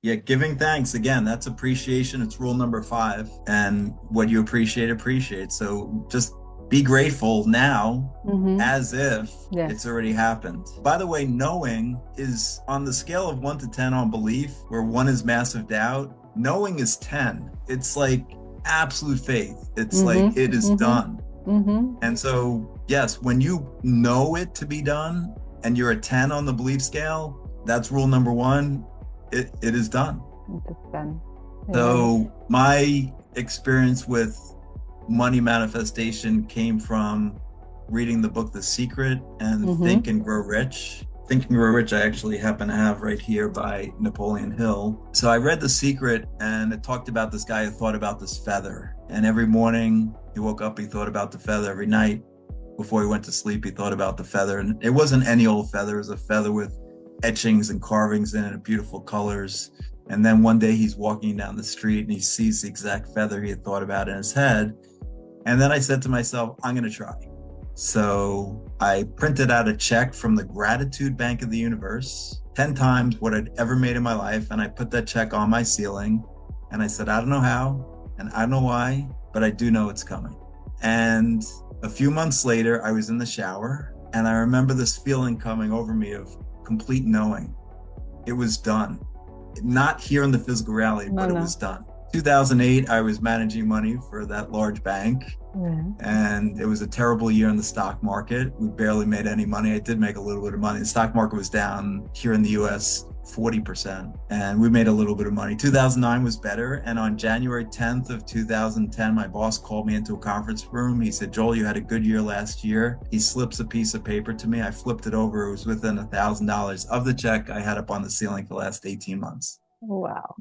Yeah, giving thanks again, that's appreciation. It's rule number five. And what you appreciate, appreciate. So just be grateful now Mm-hmm. as if it's Yes. already happened. By the way, knowing is on the scale of 1 to 10 on belief, where one is massive doubt, knowing is 10. It's like absolute faith. It's like Mm-hmm. it is Mm-hmm. done. Mm-hmm. And so, yes, when you know it to be done and you're a 10 on the belief scale, that's rule number one. It is done. Understand. Yes. So, my experience with money manifestation came from reading the book The Secret and Think Mm-hmm. and Grow Rich. Think and Grow Rich, I actually happen to have right here by Napoleon Hill. So I read The Secret and it talked about this guy who thought about this feather. And every morning he woke up, he thought about the feather. Every night before he went to sleep, he thought about the feather. And it wasn't any old feather, it was a feather with etchings and carvings in it, beautiful colors. And then one day he's walking down the street and he sees the exact feather he had thought about in his head. And then I said to myself, I'm going to try. So I printed out a check from the Gratitude Bank of the Universe, 10 times what I'd ever made in my life. And I put that check on my ceiling. And I said, I don't know how and I don't know why, but I do know it's coming. And a few months later, I was in the shower and I remember this feeling coming over me of complete knowing it was done. Not here in the physical reality, No, but it no. was done. 2008, I was managing money for that large bank, Yeah. and it was a terrible year in the stock market. We barely made any money. I did make a little bit of money. The stock market was down here in the US 40%, and we made a little bit of money. 2009 was better. And on January 10th of 2010, my boss called me into a conference room. He said, Joel, you had a good year last year. He slips a piece of paper to me. I flipped it over. It was within $1,000 of the check I had up on the ceiling for the last 18 months. Wow.